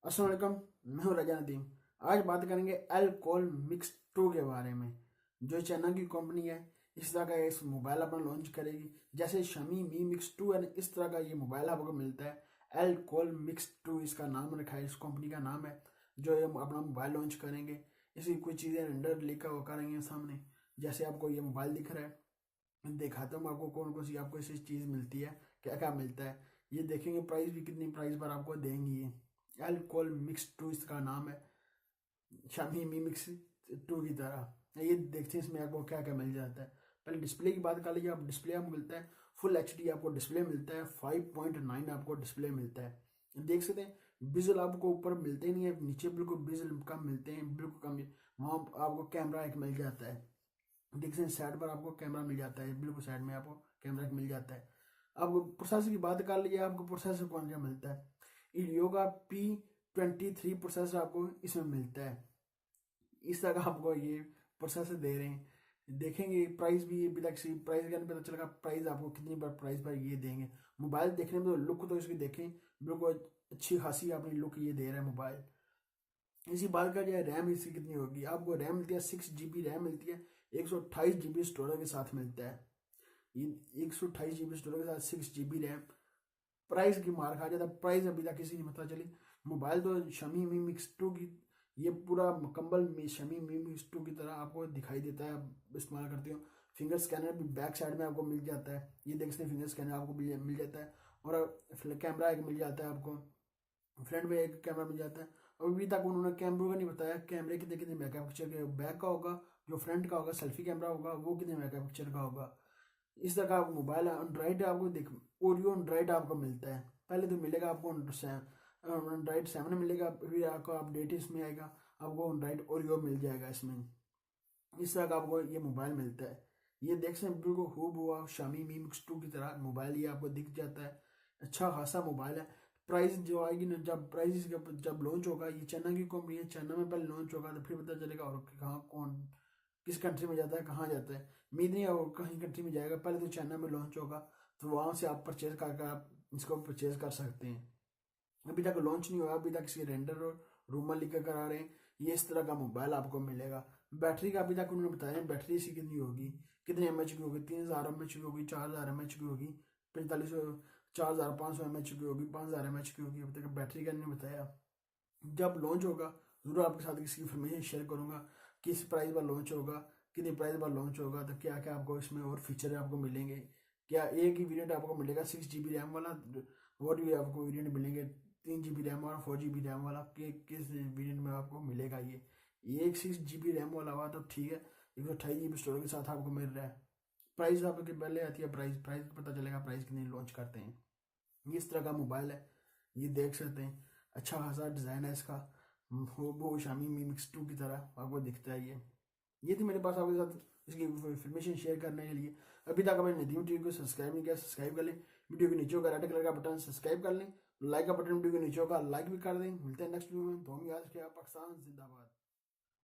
अस्सलाम वालेकुम। मैं हूं रजा नदीम। आज बात करेंगे एल्कोहल मिक्स 2 के बारे में। जो चाइना की कंपनी है, इस तरह का इस मोबाइल अपना लॉन्च करेगी। जैसे शमी मी मिक्स 2 है, इस तरह का ये मोबाइल आपको मिलता है। एल्कोहल मिक्स 2 इसका नाम रखा है, इस कंपनी का नाम है। जो ये अपना मोबाइल लॉन्च करेंगे, इसकी कुछ चीज़ें रेंडर लेकर वो करेंगे सामने। जैसे आपको ये मोबाइल दिख रहा है, दिखाता हूँ आपको कौन कौन सी आपको ऐसी चीज़ मिलती है, क्या क्या मिलता है। ये देखेंगे प्राइस भी कितनी प्राइस पर आपको देंगी। ये एल्कोहल मिक्स 2 इसका नाम है, शामी मी मिक्स 2 की तरह। ये देखते हैं इसमें आपको क्या क्या मिल जाता है। पहले डिस्प्ले की बात कर लीजिए। आप डिस्प्ले आपको मिलता है फुल एचडी, आपको डिस्प्ले मिलता है 5.9 आपको डिस्प्ले मिलता है। देख सकते हैं बिजल आपको ऊपर मिलते नहीं है, नीचे बिल्कुल बिजल कम मिलते हैं, बिल्कुल कम। वहाँ आपको कैमरा एक मिल जाता है। देख सकते हैं साइड पर आपको कैमरा मिल जाता है, बिल्कुल साइड में आपको कैमरा मिल जाता है। आपको प्रोसेसर की बात कर लीजिए, आपको प्रोसेसर कौन सा मिलता है। योगा P23 प्रोसेसर आपको इसमें मिलता है। इस तरह का आपको ये प्रोसेसर दे रहे हैं। देखेंगे प्राइस भी अभी तक प्राइस का नहीं पता चलेगा, प्राइस आपको कितनी पर प्राइस पर ये देंगे। मोबाइल देखने में तो लुक तो इसकी देखें, बिल्कुल अच्छी खासी अपनी लुक ये दे रहा है मोबाइल। इसी बात का जाए रैम इसकी कितनी होगी। आपको रैम मिलती है 6 GB रैम मिलती है, 128 GB स्टोरेज के साथ मिलता है। ये 128 GB स्टोरेज के साथ 6 GB रैम। प्राइस की मार खा जाता है, प्राइस अभी तक किसी नहीं पता चली। मोबाइल तो शमी मी मिक्स 2 की ये पूरा मुकम्मल शमी मी मिक्स 2 की तरह आपको दिखाई देता है। आप इस्तेमाल करते हो। फिंगर स्कैनर भी बैक साइड में आपको मिल जाता है। ये देख सकते हैं फिंगर स्कैनर आपको मिल जाता है। और कैमरा एक मिल जाता है आपको, फ्रंट में एक कैमरा मिल जाता है। और अभी तक उन्होंने कैमरों का नहीं बताया कैमरे कितने कितने मेगा पिक्चर के बैक का होगा, जो फ्रंट का होगा सेल्फी कैमरा होगा वो कितने मेगा पिक्चर का होगा। इस तरह का आपको मोबाइल है। एंड्रॉइड आपको देख ओरियो एंड्रॉइड आपको मिलता है। पहले तो मिलेगा आपको एंड्रॉइड 7 मिलेगा, फिर आपको अपडेट इसमें आएगा, आपको एंड्रॉइड ओरियो मिल जाएगा इसमें। इस तरह का आपको ये मोबाइल मिलता है। ये देख सकते हैं बिल्कुल खूब हुआ शामी मी मिक्स 2 की तरह मोबाइल ये आपको दिख जाता है। अच्छा खासा मोबाइल है। प्राइस जो आएगी ना, जब प्राइस इसका जब लॉन्च होगा, ये चाइना की कंपनी है, चाइना में पहले लॉन्च होगा तो फिर पता चलेगा और कहाँ कौन किस कंट्री में जाता है, कहाँ जाता है। उम्मीद नहीं है वो कहीं कंट्री में जाएगा, पहले तो चाइना में लॉन्च होगा, तो वहाँ से आप परचेज करके आप इसको परचेज कर सकते हैं। अभी तक लॉन्च नहीं हुआ, अभी तक इसके रेंडर और रूमर लिखकर करा रहे हैं। ये इस तरह का मोबाइल आपको मिलेगा। बैटरी का अभी तक उन्होंने बताया बैटरी इसकी कितनी होगी, कितने एमएच की होगी। 3000 mAh की होगी, 4000 mAh की होगी, 4500 4500 mAh की होगी, 5000 mAh की होगी। अभी तक बैटरी का नहीं बताया। जब लॉन्च होगा जरूर आपके साथ इसकी इन्फॉर्मेशन शेयर करूंगा। किस प्राइस पर लॉन्च होगा, कितनी प्राइस पर लॉन्च होगा, तो क्या क्या आपको इसमें और फीचर आपको मिलेंगे। क्या एक ही वेरियंट आपको मिलेगा 6 GB रैम वाला, और भी आपको वेरियंट मिलेंगे 3 GB रैम वाला, 4 GB रैम वाला, किस वेरियंट में आपको मिलेगा। ये एक 6 GB रैम वाला हुआ तो ठीक है, 128 GB स्टोरेज के साथ आपको मिल रहा है। प्राइस आपके पहले आती है, प्राइस प्राइस पता चलेगा प्राइस कितनी लॉन्च करते हैं। ये इस तरह का मोबाइल है, ये देख सकते हैं। अच्छा खासा डिज़ाइन है इसका, वो शामी मी मिक्स 2 की तरह आपको दिखता है। ये थी मेरे पास आपके साथ इसकी इन्फॉर्मेशन शेयर करने के लिए। अभी तक आपने नदीम टीवी को सब्सक्राइब नहीं किया, सब्सक्राइब कर लें। वीडियो के नीचे होगा रेड कलर का बटन, सब्सक्राइब कर लें। लाइक का बटन वीडियो के नीचे होगा, लाइक भी कर दें। मिलते हैं नेक्स्ट वीडियो में। तो हम याद रखिएगा, पाकिस्तान जिंदाबाद।